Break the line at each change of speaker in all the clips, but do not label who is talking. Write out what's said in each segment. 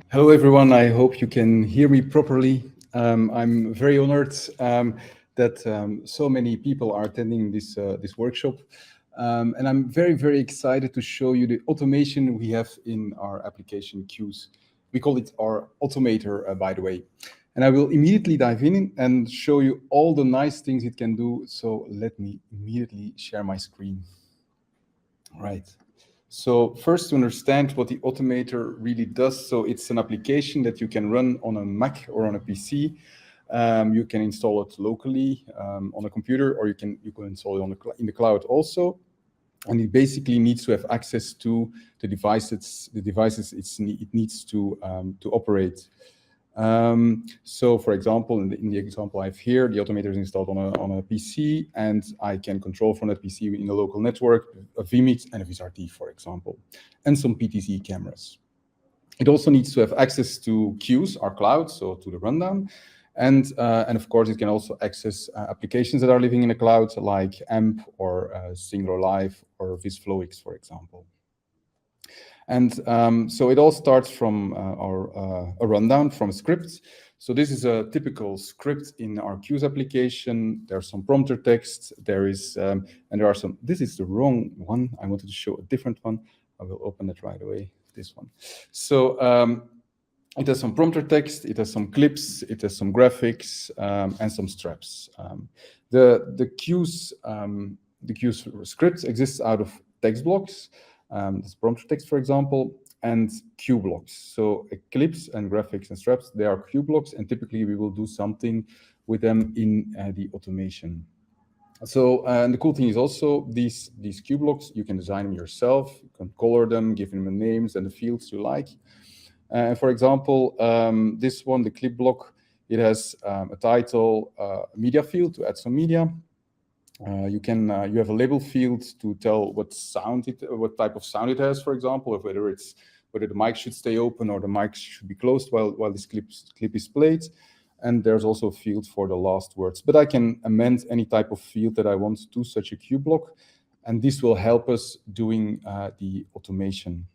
Hello, everyone. I hope you can hear me properly. I'm very honored that so many people are attending this workshop. And I'm very, very excited to show you the automation we have in our application Cuez. We call it our Automator, by the way. And I will immediately dive in and show you all the nice things it can do. So let me immediately share my screen. All right. So first, to understand what the Automator really does, so it's an application that you can run on a Mac or on a PC. You can install it locally on a computer, or you can install it in the cloud also. And it basically needs to have access to the devices it needs to operate. So, for example, in the example I have here, the Automator is installed on a PC, and I can control from that PC in a local network a vMix and a VisRT, for example, and some PTZ cameras. It also needs to have access to Cuez, our cloud, so to the rundown. And of course, it can also access applications that are living in the cloud, like AMP or Singular Live or VisFlowX, for example. And so it all starts from a rundown from a script. So this is a typical script in our Cuez application. There's some prompter text. There is, and there are some, this is the wrong one. I wanted to show a different one. I will open it right away, this one. So it has some prompter text, it has some clips, it has some graphics, and some straps. The Cuez script exists out of text blocks. This prompter text, for example, and cue blocks. So clips and graphics and straps, they are cue blocks, and typically we will do something with them in the automation. So, and the cool thing is also these cue blocks, you can design them yourself, you can color them, give them the names and the fields you like. For example, this one, the clip block, it has a title, a media field to add some media. You have a label field to tell what type of sound it has, for example, or whether the mic should stay open or the mic should be closed while this clip is played. And there's also a field for the last words. But I can amend any type of field that I want to such a cue block, and this will help us doing the automation.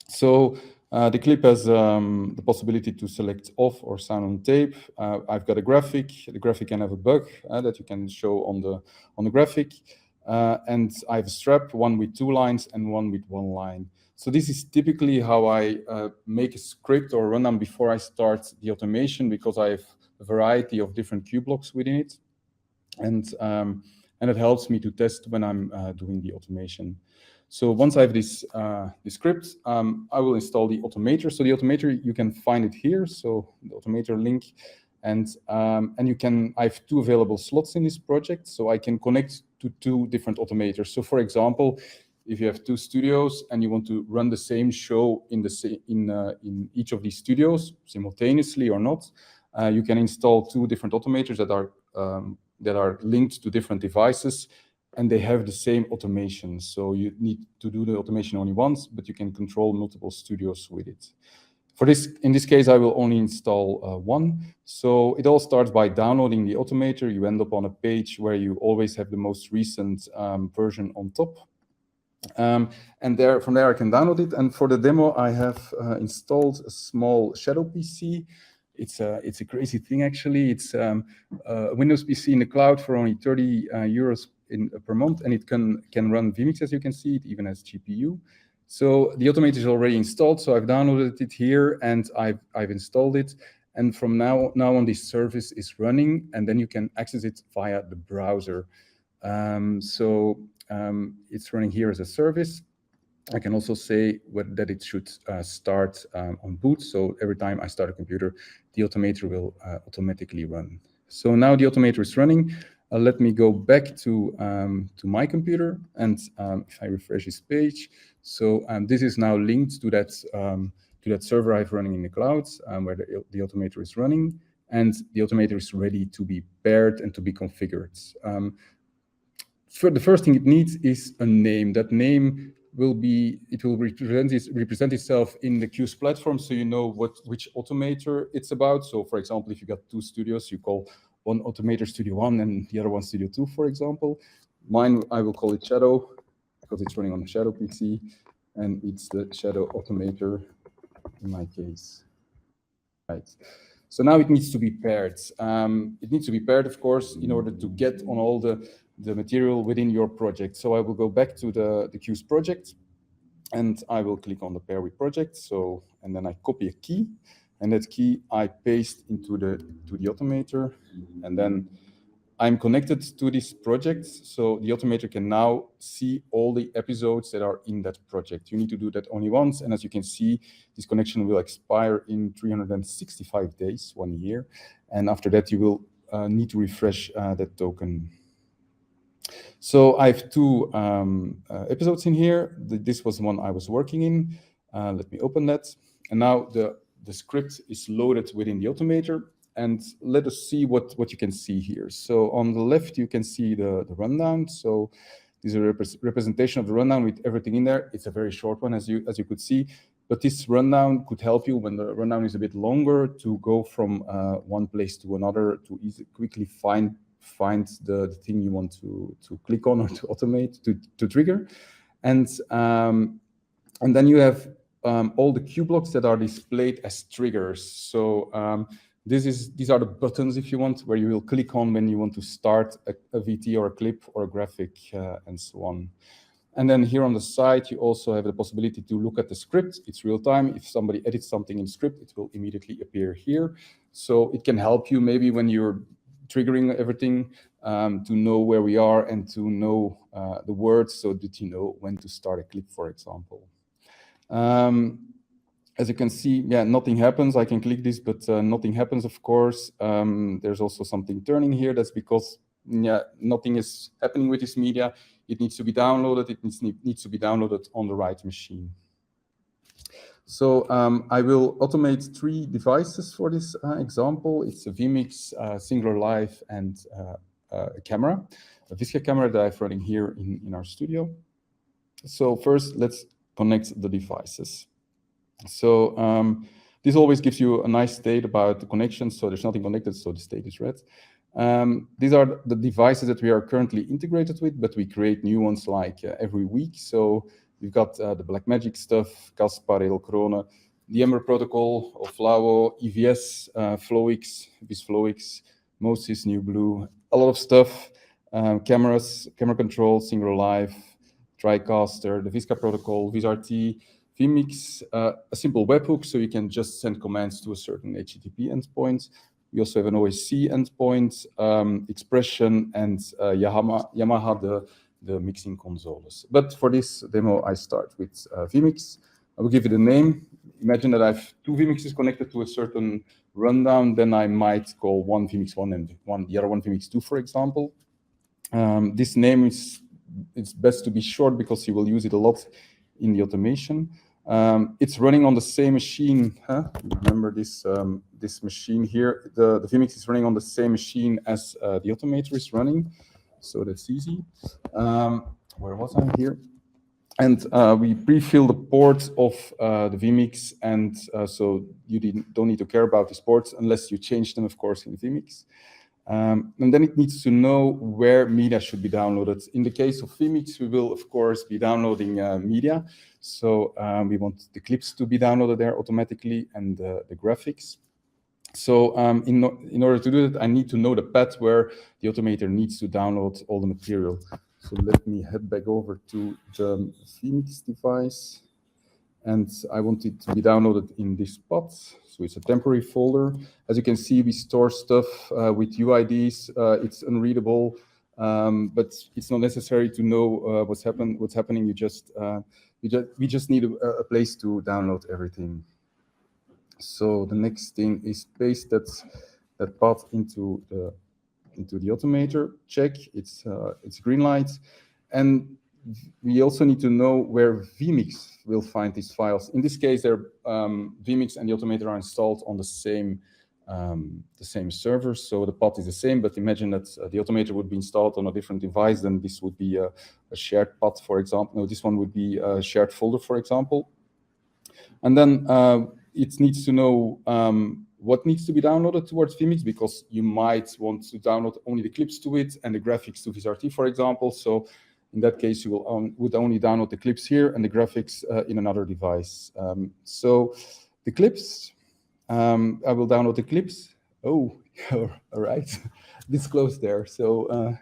So the clip has the possibility to select off or sound on tape. I've got a graphic. The graphic can have a bug that you can show on the graphic. And I have a strap, one with 2 lines and one with 1 line. So this is typically how I make a script or rundown before I start the automation, because I have a variety of different cue blocks within it. And it helps me to test when I'm doing the automation. So once I have this script, I will install the Automator. So the Automator, you can find it here. So the Automator link, and I have 2 available slots in this project, so I can connect to 2 different automators. So for example, if you have 2 studios and you want to run the same show in each of these studios simultaneously or not, you can install 2 different automators that are linked to different devices, and they have the same automation. So you need to do the automation only once, but you can control multiple studios with it. In this case, I will only install 1. So it all starts by downloading the Automator. You end up on a page where you always have the most recent version on top. And from there I can download it. And for the demo, I have installed a small shadow PC. It's a crazy thing, actually. It's a Windows PC in the cloud for only 30 euros per month, and it can run vMix, as you can see. It even has GPU. So the Automator is already installed. So I've downloaded it here, and I've installed it. And from now on, this service is running, and then you can access it via the browser. It's running here as a service. I can also say that it should start on boot. So every time I start a computer, the Automator will automatically run. So now the Automator is running. Let me go back to my computer, and if I refresh this page, so this is now linked to that server I've running in the cloud, where the Automator is running, and the Automator is ready to be paired and to be configured. The first thing it needs is a name. That name will represent itself in the Cuez platform, so you know which Automator it's about. So for example, if you got 2 studios, you call one Automator Studio 1 and the other one Studio 2, for example. Mine, I will call it Shadow, because it's running on a Shadow PC, and it's the Shadow Automator. in my case. Right. So now it needs to be paired. It needs to be paired, of course, in order to get on all the material within your project. So I will go back to the Cuez project, and I will click on the pair with project. So, and then I copy a key, and that key I paste into the Automator, and then I'm connected to this project, so the Automator can now see all the episodes that are in that project. You need to do that only once, and as you can see, this connection will expire in 365 days, 1 year, and after that you will need to refresh that token. So I have two episodes in here. This was the one I was working in. Let me open that, and now the script is loaded within the Automator. And let us see what you can see here. So on the left, you can see the rundown. So this is a representation of the rundown with everything in there. It's a very short one, as you could see. But this rundown could help you when the rundown is a bit longer to go from one place to another to quickly find the thing you want to click on or to automate, to trigger. And then you have all the cue blocks that are displayed as triggers. So these are the buttons, if you want, where you will click on when you want to start a VT or a clip or a graphic and so on. And then here on the side, you also have the possibility to look at the script. It's real time. If somebody edits something in script, it will immediately appear here. So it can help you maybe when you're triggering everything to know where we are and to know the words so that you know when to start a clip, for example. As you can see, yeah, nothing happens. I can click this, but nothing happens, of course. There's also something turning here. That's because nothing is happening with this media. It needs to be downloaded. It needs to be downloaded on the right machine. So I will automate 3 devices for this example. It's a vMix, Singular Live, and a camera, a Visca camera that I'm running here in our studio. So first, let's connect the devices. So this always gives you a nice state about the connection. So there's nothing connected, so the state is red. These are the devices that we are currently integrated with, but we create new ones like every week. So we've got the Blackmagic stuff, Caspar, Krone, the Ember protocol, Oflavo, EVS, FlowX, VisFlowX, Moses, New Blue, a lot of stuff, cameras, camera control, Singular Live, TriCaster, the Visca protocol, VisRT, vMix, a simple webhook, so you can just send commands to a certain HTTP endpoint. We also have an OSC endpoint, Expression, and Yamaha, the mixing consoles. But for this demo, I start with vMix. I will give it a name. Imagine that I have 2 vMixes connected to a certain rundown. Then I might call one vMix 1 and the other one vMix 2, for example. This name it's best to be short because you will use it a lot in the automation. It's running on the same machine. Remember this this machine here. The vMix is running on the same machine as the Automator is running, so that's easy. Where was I here? And we pre-fill the ports of the vMix, and so you don't need to care about these ports unless you change them, of course, in vMix. And then it needs to know where media should be downloaded. In the case of vMix, we will, of course, be downloading media. So we want the clips to be downloaded there automatically and the graphics. So in order to do that, I need to know the path where the Automator needs to download all the material. So let me head back over to the vMix device. And I want it to be downloaded in this spot. So it's a temporary folder. As you can see, we store stuff with UIDs. It's unreadable, but it's not necessary to know what's happening. We just need a place to download everything. So the next thing is paste that path into the Automator. Check, it's green light, and we also need to know where vMix will find these files. In this case, vMix and the Automator are installed on the same server, so the path is the same. But imagine that the Automator would be installed on a different device, then this would be a shared path, for example. No, this one would be a shared folder, for example. And then it needs to know what needs to be downloaded towards vMix, because you might want to download only the clips to it and the graphics to VisRT, for example. So in that case, you would only download the clips here and the graphics in another device. So the clips. I will download the clips. Oh, all right, this close there. So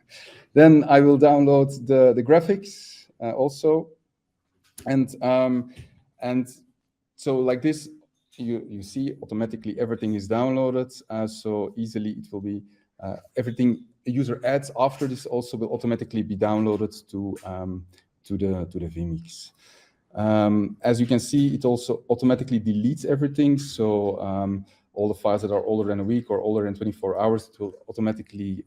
then I will download the graphics also, and so like this, you see automatically everything is downloaded. So easily it will be everything a user adds after this also will automatically be downloaded to the vMix. As you can see, it also automatically deletes everything. So all the files that are older than a week or older than 24 hours, it will automatically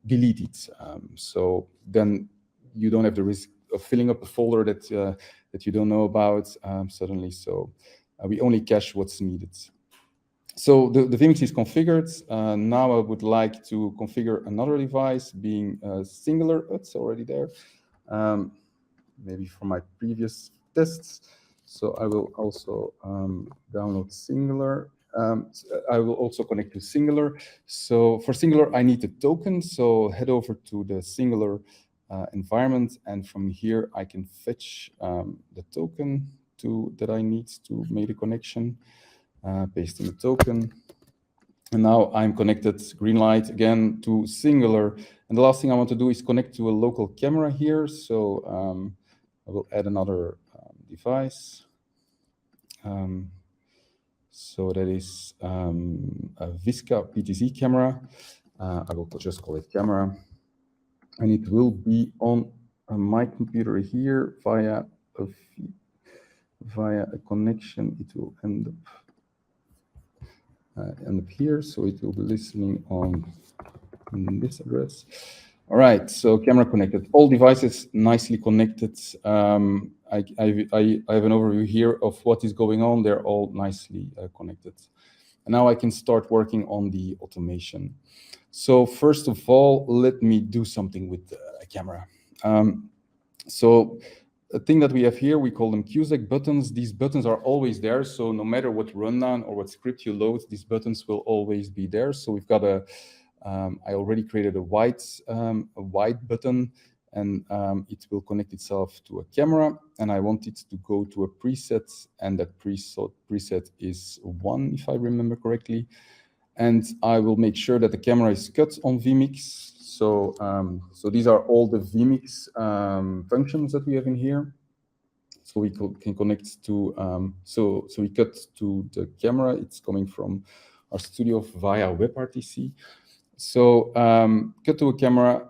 delete it. So then you don't have the risk of filling up a folder that you don't know about suddenly. So we only cache what's needed. So the vMix is configured. Now I would like to configure another device being Singular. It's already there. Maybe from my previous tests. So I will also download Singular. I will also connect to Singular. So for Singular, I need a token. So head over to the Singular environment, and from here I can fetch the token that I need to make a connection. Paste in the token. And now I'm connected, green light again, to Singular. And the last thing I want to do is connect to a local camera here. So I will add another device. So that is a Visca PTZ camera. I will just call it camera. And it will be on my computer here via a connection. It will end up here. So it will be listening on this address. All right, so camera connected. All devices nicely connected. I have an overview here of what is going on. They're all nicely connected. And now I can start working on the automation. So first of all, let me do something with the camera. So a thing that we have here, we call them Cuez buttons. These buttons are always there. So no matter what rundown or what script you load, these buttons will always be there. So we've got I already created a white button, and it will connect itself to a camera, and I want it to go to a preset, and that preset is 1, if I remember correctly. And I will make sure that the camera is cut on vMix. So, so these are all the vMix functions that we have in here. So we can connect to, so we cut to the camera. It's coming from our studio via WebRTC. So cut to a camera,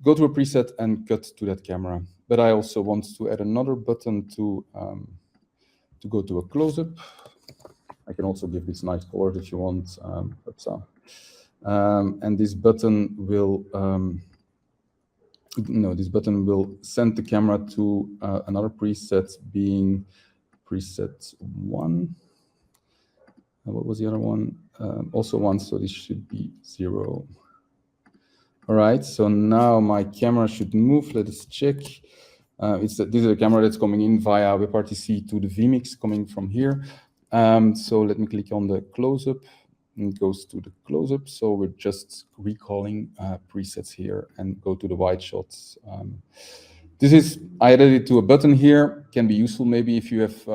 go to a preset and cut to that camera. But I also want to add another button to go to a close-up. I can also give this nice color if you want. And this button will send the camera to another preset, being preset 1. What was the other one? Also 1, so this should be 0. All right, so now my camera should move. Let us check. This is a camera that's coming in via WebRTC to the vMix coming from here. So let me click on the close-up, and it goes to the close-up. So we're just recalling presets here and go to the wide shots. I added it to a button here. Can be useful maybe if you have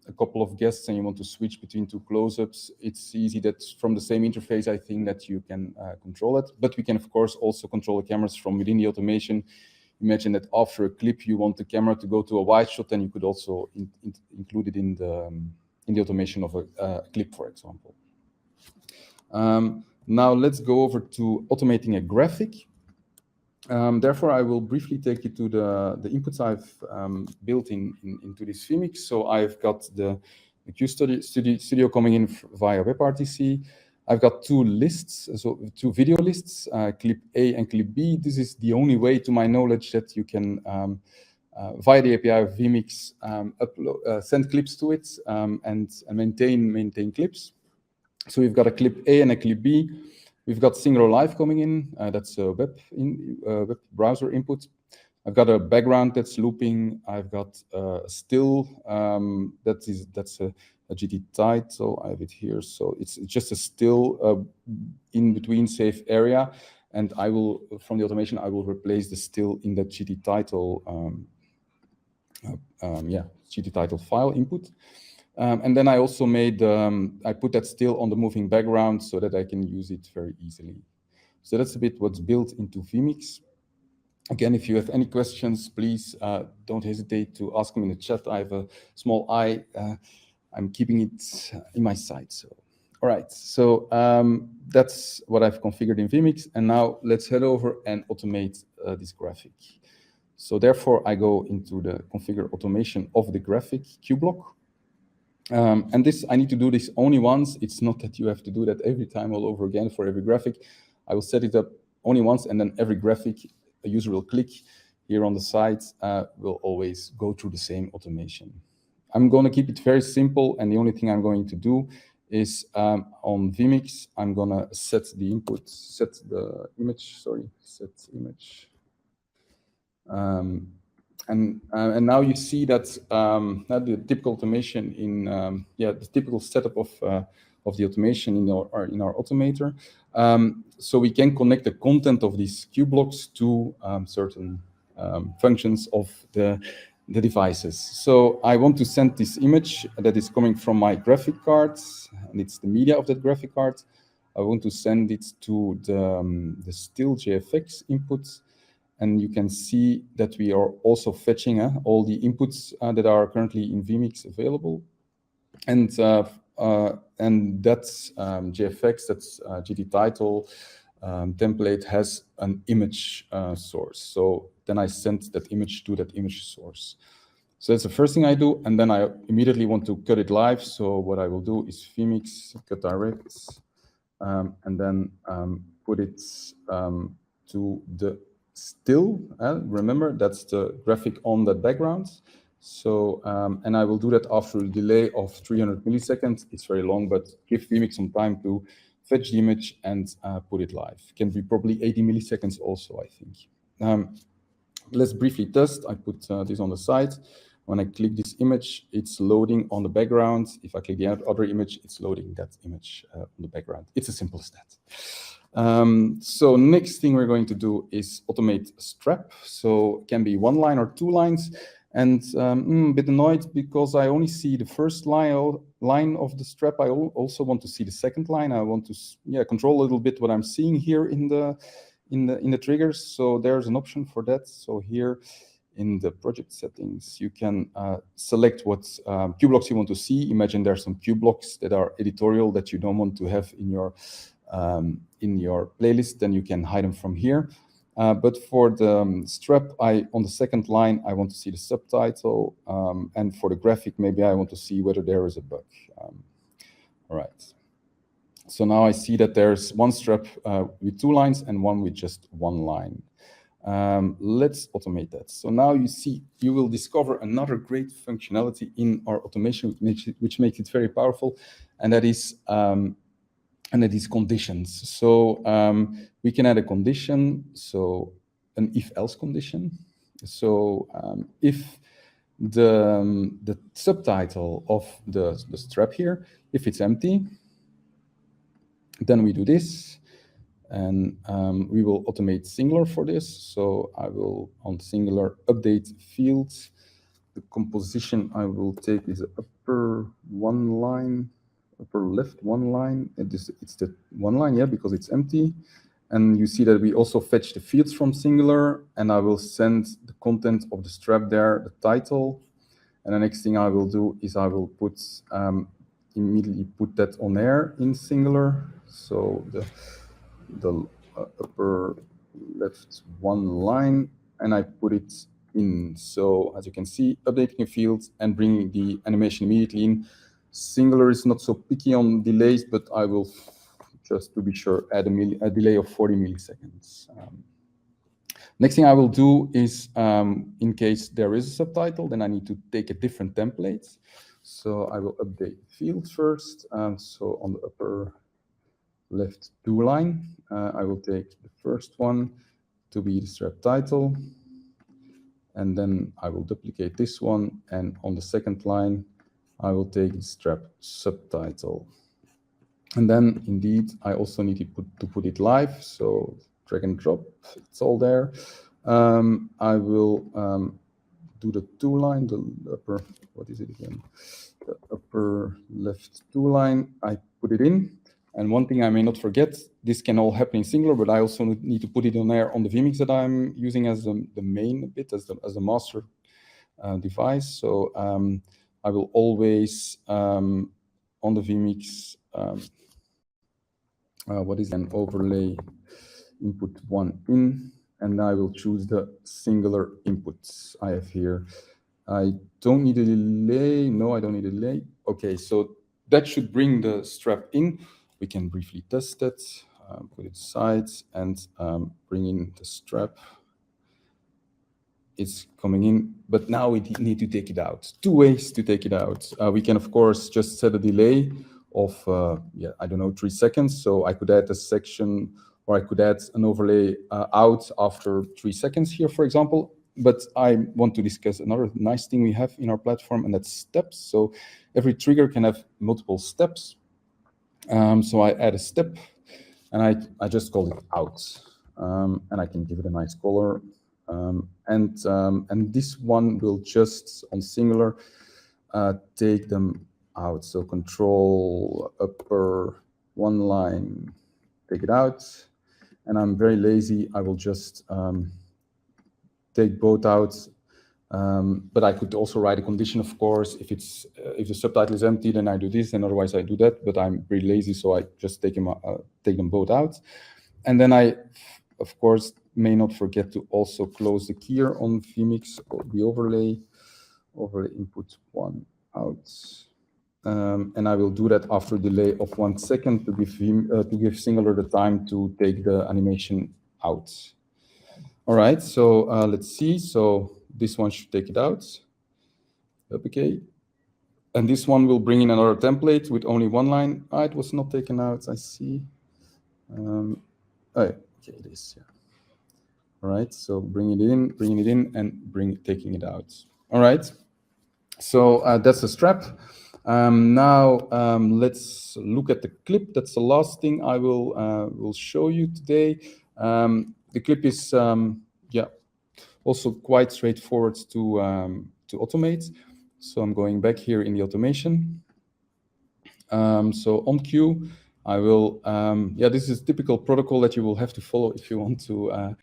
a couple of guests and you want to switch between 2 close-ups. It's easy that from the same interface, I think that you can control it. But we can, of course, also control the cameras from within the automation. Imagine that after a clip, you want the camera to go to a wide shot, and you could also include it in the automation of a clip, for example. Now let's go over to automating a graphic. Therefore, I will briefly take you to the inputs I've built into this vMix. So I've got the Cuez Studio coming in via WebRTC. I've got 2 lists, so 2 video lists, clip A and clip B. This is the only way, to my knowledge, that you can, via the API of vMix, send clips to it and maintain clips. So we've got a clip A and a clip B. We've got Singular Live coming in. That's a web browser input. I've got a background that's looping. I've got a still that's a GT title. I have it here. So it's just a still in between safe area. And I will, from the automation, I will replace the still in that GT title GT title file input. And then I also made, I put that still on the moving background so that I can use it very easily. So that's a bit what's built into vMix. Again, if you have any questions, please don't hesitate to ask them in the chat. I have a small eye. I'm keeping it in my sight. So, all right. So that's what I've configured in vMix. And now let's head over and automate this graphic. So therefore, I go into the configure automation of the graphic QBlock. And this, I need to do this only once. It's not that you have to do that every time all over again for every graphic. I will set it up only once, and then every graphic a user will click here on the side will always go through the same automation. I'm going to keep it very simple, and the only thing I'm going to do is on vMix, I'm going to set the input, set the image, set image. And now you see that the typical automation in the typical setup of the automation in our Automator. So we can connect the content of these QBlocks to certain functions of the devices. So I want to send this image that is coming from my graphic card, and it's the media of that graphic card. I want to send it to the still JFX inputs. And you can see that we are also fetching all the inputs that are currently in vMix available. And that's JFX, that's GT title template has an image source. So then I send that image to that image source. So that's the first thing I do. And then I immediately want to cut it live. So what I will do is vMix, cut direct, and then put it to the still, remember, that's the graphic on that background. So, and I will do that after a delay of 300 milliseconds. It's very long, but give vMix some time to fetch the image and put it live. Can be probably 80 milliseconds also, I think. Let's briefly test. I put this on the side. When I click this image, it's loading on the background. If I click the other image, it's loading that image on the background. It's as simple as that. So next thing we're going to do is automate a strap. So it can be 1 line or 2 lines. And a bit annoyed because I only see the first line of the strap. I also want to see the second line. I want to control a little bit what I'm seeing here in the triggers. So there's an option for that. So here in the project settings, you can select what QBlocks you want to see. Imagine there's some QBlocks that are editorial that you don't want to have in your playlist, then you can hide them from here. But for the strap, on the second line, I want to see the subtitle. And for the graphic, maybe I want to see whether there is a bug. All right. So now I see that there's one strap with 2 lines and one with just 1 line. Let's automate that. So now you will discover another great functionality in our automation, which makes it very powerful, and that is conditions. So we can add a condition, so an if-else condition. So if the subtitle of the strap here, if it's empty, then we do this, and we will automate singular for this. So I will, on singular, update fields. The composition I will take is upper 1 line, upper left 1 line. It's the 1 line, yeah, because it's empty. And you see that we also fetch the fields from singular, and I will send the content of the strap there, the title. And the next thing I will do is I will immediately put that on air in singular. So the upper left 1 line, and I put it in. So as you can see, updating a field and bringing the animation immediately in. Singular is not so picky on delays, but I will, just to be sure, add a delay of 40 milliseconds. Next thing I will do is, in case there is a subtitle, then I need to take a different template. So I will update fields first. So on the upper left 2 line, I will take the first one to be the strap title. And then I will duplicate this one. And on the second line, I will take the strap subtitle. And then indeed, I also need to put it live. So drag and drop, it's all there. I will do the two line, the upper, what is it again? The upper left two line, I put it in. And one thing I may not forget, this can all happen in Singular, but I also need to put it on there on the vMix that I'm using as the main bit, as the master device. So I will always on the vMix, what is an overlay input one in, and I will choose the singular inputs I have here. I don't need a delay. No, I don't need a delay. Okay, so that should bring the strap in. We can briefly test it, put it aside, and bring in the strap. It's coming in, but now we need to take it out. Two ways to take it out. We can, of course, just set a delay of, yeah, I don't know, 3 seconds. So I could add a section, or I could add an overlay out after 3 seconds here, for example. But I want to discuss another nice thing we have in our platform, and that's steps. So every trigger can have multiple steps. So I add a step, and I just call it out. And I can give it a nice color. And this one will just, on Singular, take them out. So control upper one line, take it out. And I'm very lazy. I will just take both out. But I could also write a condition, of course. If the subtitle is empty, then I do this, and otherwise I do that. But I'm pretty lazy, so I just take them both out. And then I, of course, may not forget to also close the keyer on vMix, or the overlay input one out. And I will do that after a delay of 1 second to give Singular the time to take the animation out. All right, so let's see. So this one should take it out. Okay. And this one will bring in another template with only one line. It was not taken out, I see. Oh, okay, it is, yeah. All right, so bringing it in, and taking it out. All right, so that's the strap. Now let's look at the clip. That's the last thing I will show you today. The clip is yeah, also quite straightforward to automate. So I'm going back here in the automation. So on cue, I will yeah, this is typical protocol that you will have to follow if you want to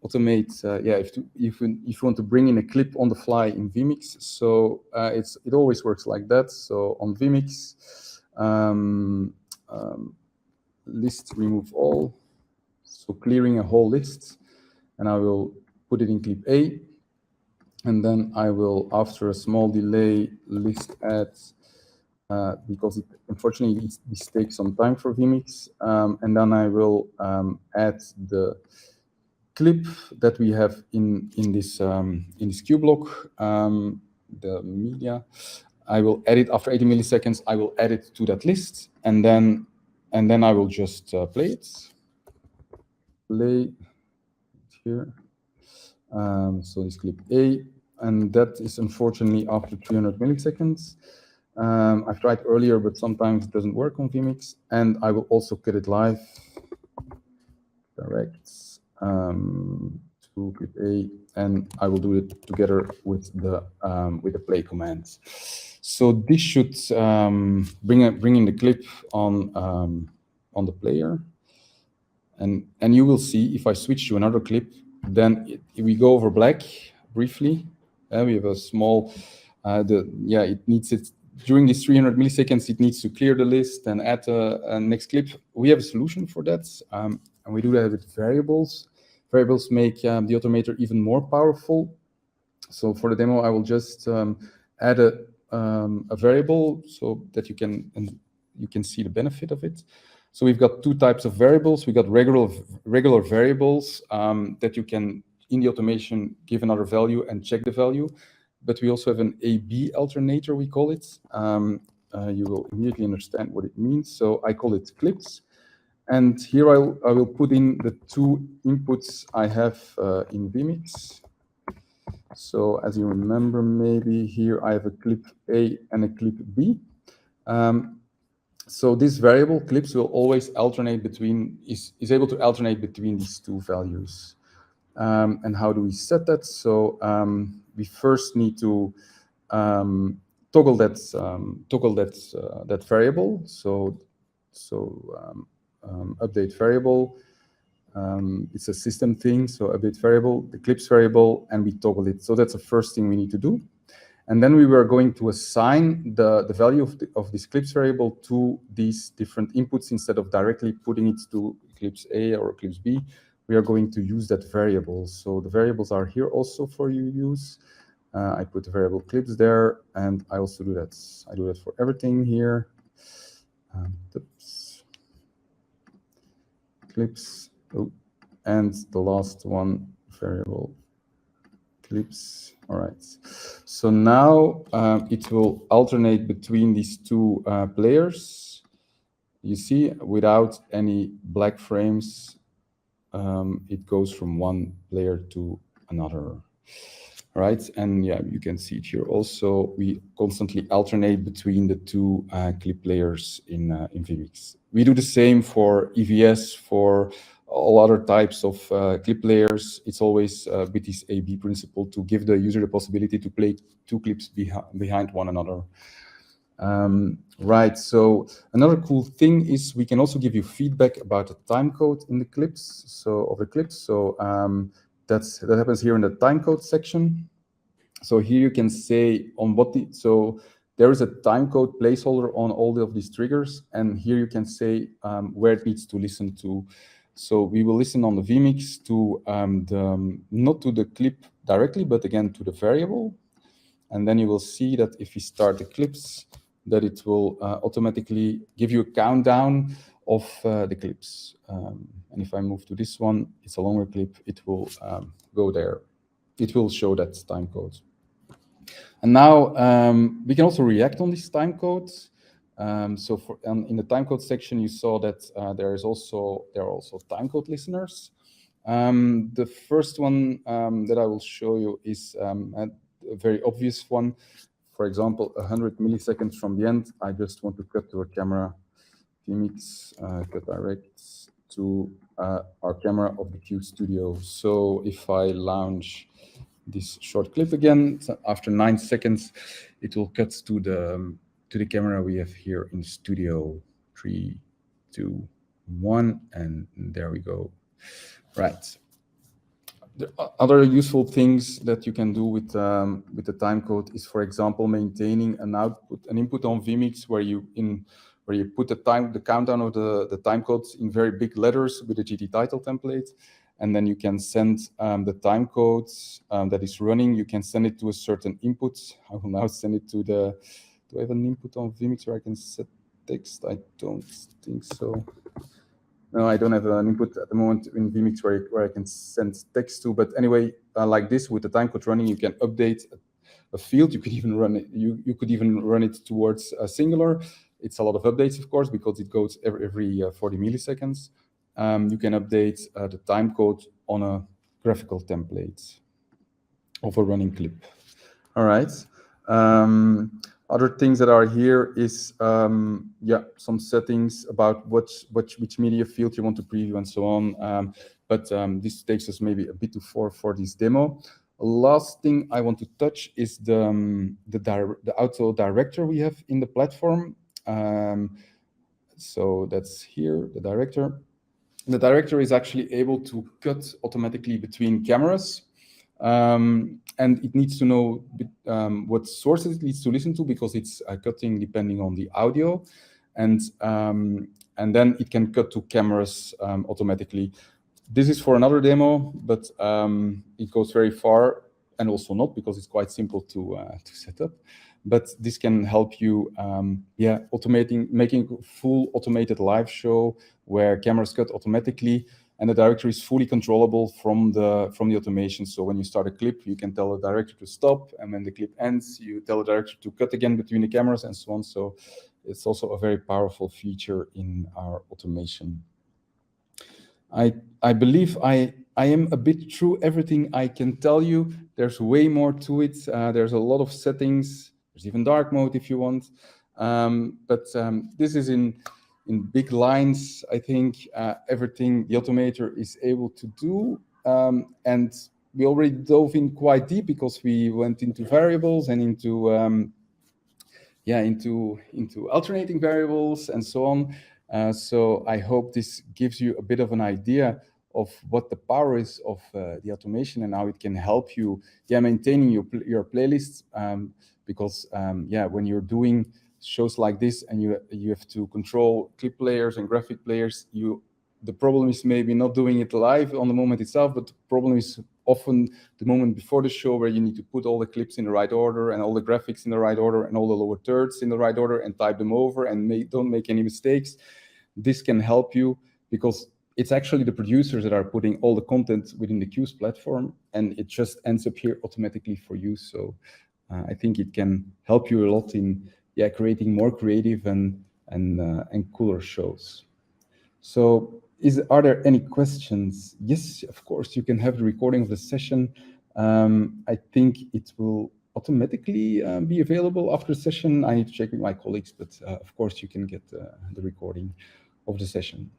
automate, yeah, if you want to bring in a clip on the fly in vMix. So it always works like that. So on vMix, list remove all, so clearing a whole list, and I will put it in clip A, and then I will, after a small delay, list add, because it unfortunately this takes some time for vMix, and then I will add the clip that we have in this queue block, the media. I will add it after 80 milliseconds. I will add it to that list, and then I will just play it. Play here. So this clip A, and that is unfortunately after 300 milliseconds. I've tried earlier, but sometimes it doesn't work on vMix. And I will also cut it live. Direct. To clip A, and I will do it together with the play command. So this should bring in the clip on the player, and you will see if I switch to another clip, then we go over black briefly. We have a small it needs it during these 300 milliseconds. It needs to clear the list and add a next clip. We have a solution for that. And we do that with variables. Variables make the Automator even more powerful. So for the demo, I will just add a variable so that you can see the benefit of it. So we've got two types of variables. We got regular variables that you can, in the automation, give another value and check the value. But we also have an A/B alternator, we call it. You will immediately understand what it means. So I call it clips. And here I will put in the two inputs I have in vMix. So as you remember, maybe here I have a clip A and a clip B. So this variable clips will always alternate between, is able to alternate between these two values. And how do we set that? So we first need to toggle that variable. So update variable. It's a system thing. So update variable, the clips variable, and we toggle it. So that's the first thing we need to do. And then we were going to assign the value of this clips variable to these different inputs instead of directly putting it to clips A or clips B. We are going to use that variable. So the variables are here also for you to use. I put the variable clips there, and I also do that. I do that for everything here. Oops. Clips. Oh, and the last one, variable clips. All right. So now it will alternate between these two players. You see, without any black frames, it goes from one player to another. Right, and yeah, you can see it here also. We constantly alternate between the two clip layers in vMix. We do the same for EVS, for all other types of clip layers. It's always with this A/B principle to give the user the possibility to play two clips behind one another. Right, so another cool thing is we can also give you feedback about the timecode in the clips. So that happens here in the timecode section. So here you can say on what so there is a timecode placeholder on all of these triggers, and here you can say where it needs to listen to. So we will listen on the vMix to not to the clip directly, but again to the variable. And then you will see that if we start the clips, that it will automatically give you a countdown of the clips. And if I move to this one, it's a longer clip, it will go there. It will show that timecode. And now we can also react on this timecode. So in the timecode section, you saw that there are also timecode listeners. The first one that I will show you is a very obvious one. For example, 100 milliseconds from the end, I just want to cut to a camera, vMix, cut direct to our camera of the Cuez Studio. So if I launch this short clip again, so after 9 seconds, it will cut to the camera we have here in studio. 3, 2, 1, and there we go. Right. The other useful things that you can do with the timecode is, for example, maintaining an input on vMix where you put the countdown of the timecodes in very big letters with a GT title template, and then you can send the timecodes that is running. You can send it to a certain input. I will now send it to the. Do I have an input on vMix where I can set text? I don't think so. No, I don't have an input at the moment in vMix where I can send text to. But anyway, like this, with the timecode running, you can update a field. You could even run it. You could even run it towards a singular. It's a lot of updates, of course, because it goes every 40 milliseconds. You can update the timecode on a graphical template of a running clip. All right. Other things that are here is some settings about which media field you want to preview and so on. But this takes us maybe a bit too far for this demo. Last thing I want to touch is the auto director we have in the platform. So that's here, the director. The director is actually able to cut automatically between cameras. And it needs to know what sources it needs to listen to, because it's cutting depending on the audio, and then it can cut to cameras automatically. This is for another demo, but it goes very far, and also not, because it's quite simple to set up. But this can help you, making a full automated live show where cameras cut automatically, and the director is fully controllable from the automation. So when you start a clip, you can tell the director to stop, and when the clip ends, you tell the director to cut again between the cameras and so on. So it's also a very powerful feature in our automation. I believe I am a bit through everything I can tell you. There's way more to it. There's a lot of settings. There's even dark mode if you want. But this is in big lines, I think, everything the Automator is able to do. And we already dove in quite deep because we went into variables and into into alternating variables and so on. So I hope this gives you a bit of an idea of what the power is of the automation and how it can help you maintaining your playlists, because when you're doing shows like this and you have to control clip players and graphic players, the problem is maybe not doing it live on the moment itself, but the problem is often the moment before the show, where you need to put all the clips in the right order and all the graphics in the right order and all the lower thirds in the right order and type them over and don't make any mistakes. This can help you because it's actually the producers that are putting all the content within the Cuez platform, and it just ends up here automatically for you. So I think it can help you a lot in creating more creative and cooler shows. So are there any questions? Yes, of course, you can have the recording of the session. I think it will automatically be available after the session. I need to check with my colleagues, but of course you can get the recording of the session.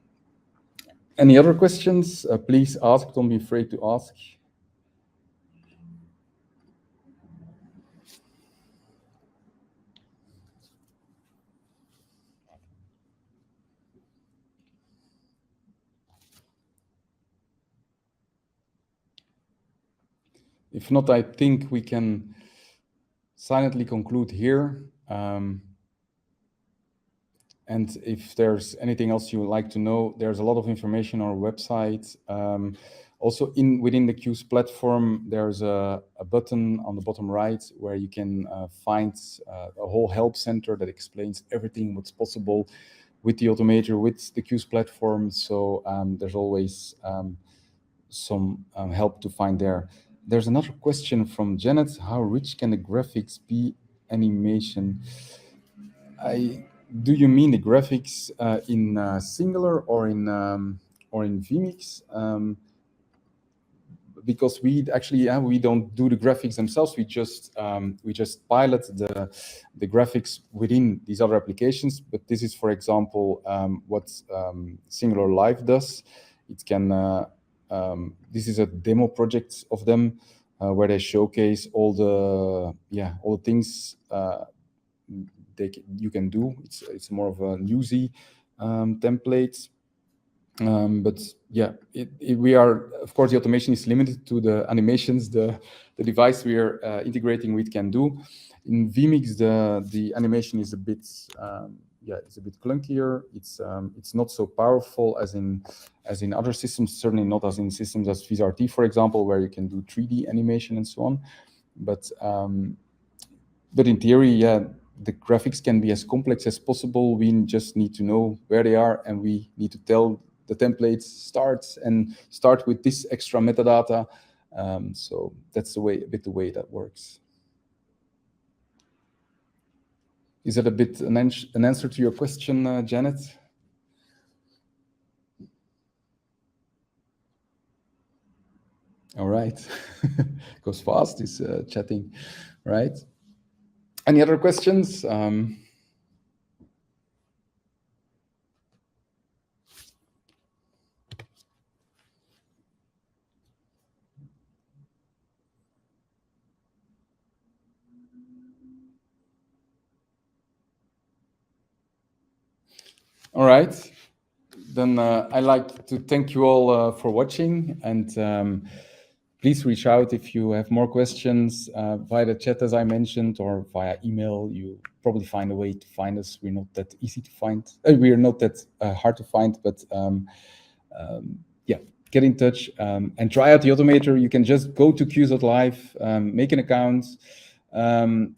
Any other questions? Please ask, don't be afraid to ask. If not, I think we can silently conclude here. And if there's anything else you would like to know, there's a lot of information on our website. Also, within the Cuez platform, there's a button on the bottom right where you can find a whole help center that explains everything what's possible with the Automator, with the Cuez platform. So there's always some help to find there. There's another question from Janet. How rich can the graphics be animation? Do you mean the graphics in Singular or in vMix? Because we actually we don't do the graphics themselves. We just pilot the graphics within these other applications. But this is, for example, what Singular Live does. It can. This is a demo project of them where they showcase all the things you can do. It's more of a newsy template. But yeah, we are, of course, the automation is limited to the animations the device we are integrating with can do. In vMix, the animation is a bit it's a bit clunkier. It's not so powerful as in other systems. Certainly not as in systems as VizRT, for example, where you can do 3D animation and so on. But in theory, the graphics can be as complex as possible. We just need to know where they are, and we need to tell the templates start with this extra metadata. So that's a bit the way that works. Is that a bit an answer to your question, Janet? All right. Goes fast, this chatting, right? Any other questions? All right. Then I'd like to thank you all for watching, and please reach out if you have more questions via the chat, as I mentioned, or via email. You probably find a way to find us. We're not that easy to find. We are not that hard to find, but get in touch and try out the Automator. You can just go to Cuez.live, make an account, and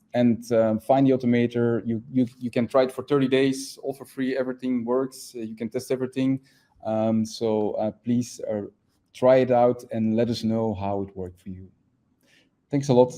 find the Automator. You can try it for 30 days, all for free. Everything works. You can test everything. So please try it out and let us know how it worked for you. Thanks a lot.